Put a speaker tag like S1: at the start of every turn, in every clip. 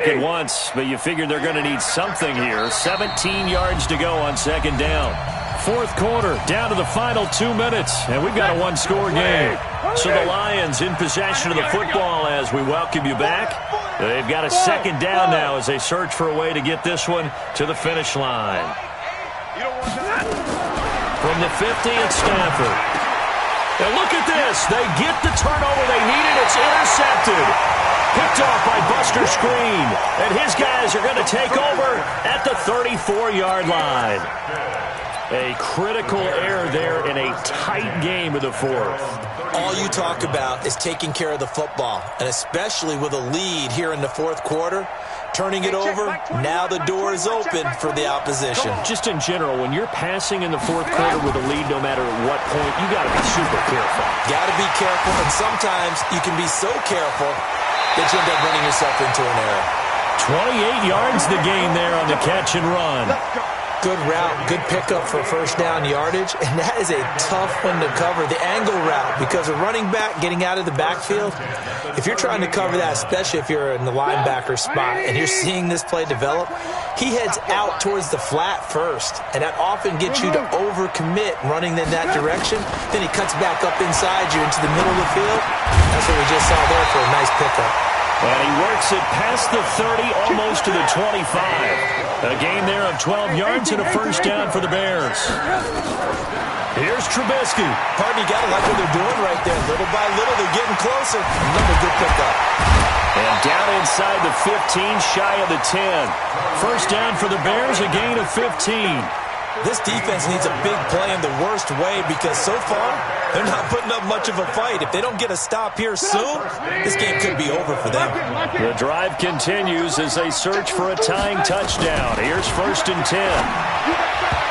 S1: At once, but you figured they're going to need something here. 17 yards to go on second down. Fourth quarter, down to the final 2 minutes, and we've got a one-score game. So the Lions in possession of the football as we welcome you back. They've got a second down now as they search for a way to get this one to the finish line. From the 50 at Stanford. And look at this. They get the turnover they needed. It's intercepted. Picked off by Buster Screen. And his guys are going to take over at the 34-yard line. A critical error there in a tight game of the fourth.
S2: All you talk about is taking care of the football, and especially with a lead here in the fourth quarter. Turning it over, now the door is open for the opposition.
S1: Just in general, when you're passing in the fourth quarter with a lead, no matter at what point, you got to be super careful.
S2: Got to be careful, and sometimes you can be so careful that you end up running yourself into an error.
S1: 28 yards the gain there on the catch and run.
S2: Good route, good pickup for first down yardage, and that is a tough one to cover, the angle route, because a running back getting out of the backfield, if you're trying to cover that, especially if you're in the linebacker spot and you're seeing this play develop, he heads out towards the flat first, and that often gets you to overcommit running in that direction. Then he cuts back up inside you into the middle of the field. That's what we just saw there for a nice pickup.
S1: And he works it past the 30, almost to the 25. A gain there of 12 yards and a first down for the Bears. Here's Trubisky.
S2: Pardon, you got to like what they're doing right there. Little by little, they're getting closer. Another good pickup.
S1: And down inside the 15, shy of the 10. First down for the Bears, a gain of 15.
S2: This defense needs a big play in the worst way because so far, they're not putting up much of a fight. If they don't get a stop here soon, this game could be over for them.
S1: The drive continues as they search for a tying touchdown. Here's first and 10.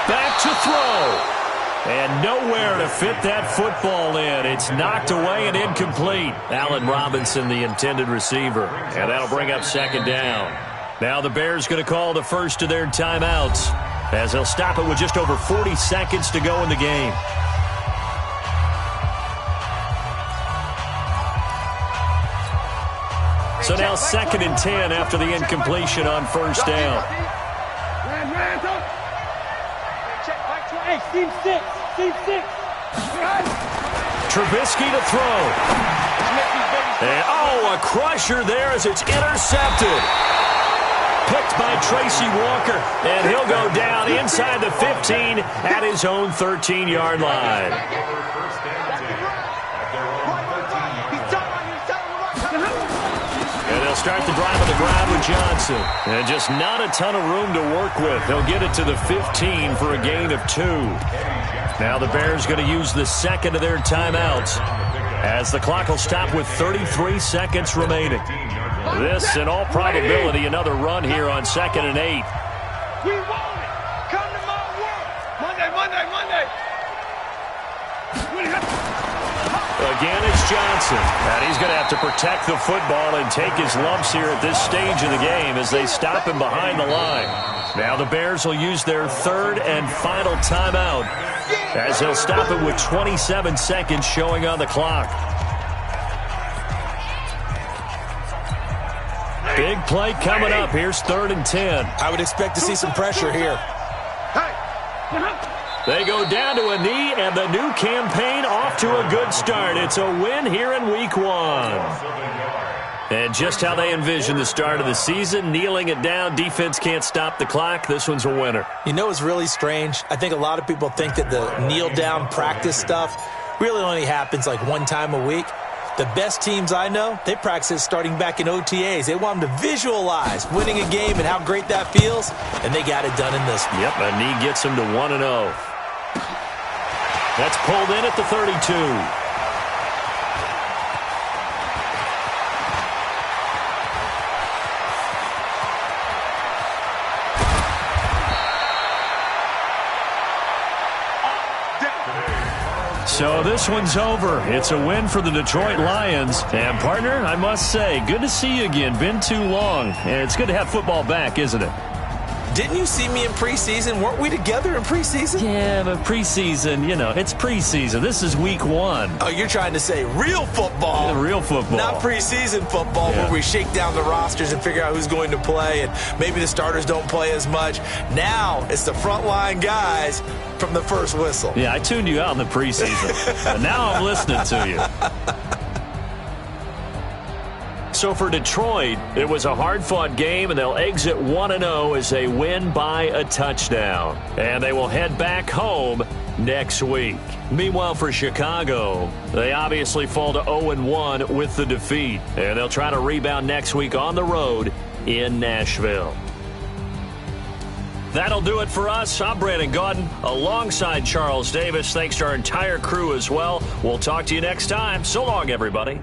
S1: Back to throw. And nowhere to fit that football in. It's knocked away and incomplete. Allen Robinson, the intended receiver. And that'll bring up second down. Now the Bears going to call the first of their timeouts, as they'll stop it with just over 40 seconds to go in the game. So now second and 10 after the incompletion on first down. Trubisky to throw. And, a crusher there as it's intercepted. Picked by Tracy Walker, and he'll go down inside the 15 at his own 13-yard line. And they'll start the drive on the ground with Johnson. And just not a ton of room to work with. They'll get it to the 15 for a gain of 2. Now the Bears going to use the second of their timeouts, as the clock will stop with 33 seconds remaining. This, in all probability, another run here on 2nd and 8.
S3: We want it. Come to my world. Monday.
S1: Again, it's Johnson. And he's going to have to protect the football and take his lumps here at this stage of the game as they stop him behind the line. Now the Bears will use their third and final timeout, as they'll stop it with 27 seconds showing on the clock. Big play coming up. Here's 3rd and 10.
S2: I would expect to see some pressure here.
S1: They go down to a knee, and the new campaign off to a good start. It's a win here in Week 1. And just how they envision the start of the season, kneeling it down, defense can't stop the clock. This one's a winner.
S2: You know what's really strange? I think a lot of people think that the kneel-down practice stuff really only happens like one time a week. The best teams I know, they practice it starting back in OTAs. They want them to visualize winning a game and how great that feels, and they got it done in this one.
S1: Yep, a knee gets them to 1-0. That's pulled in at the 32. So this one's over. It's a win for the Detroit Lions. And, partner, I must say, good to see you again. Been too long. And it's good to have football back, isn't it?
S2: Didn't you see me in preseason? Weren't we together in preseason?
S1: Yeah, but preseason, it's preseason. This is week 1.
S2: Oh, you're trying to say real football.
S1: Yeah, real football.
S2: Not preseason football where we shake down the rosters and figure out who's going to play, and maybe the starters don't play as much. Now it's the frontline guys from the first whistle.
S1: Yeah, I tuned you out in the preseason, but now I'm listening to you. So for Detroit, it was a hard-fought game, and they'll exit 1-0 as they win by a touchdown. And they will head back home next week. Meanwhile, for Chicago, they obviously fall to 0-1 with the defeat. And they'll try to rebound next week on the road in Nashville. That'll do it for us. I'm Brandon Gaudin alongside Charles Davis. Thanks to our entire crew as well. We'll talk to you next time. So long, everybody.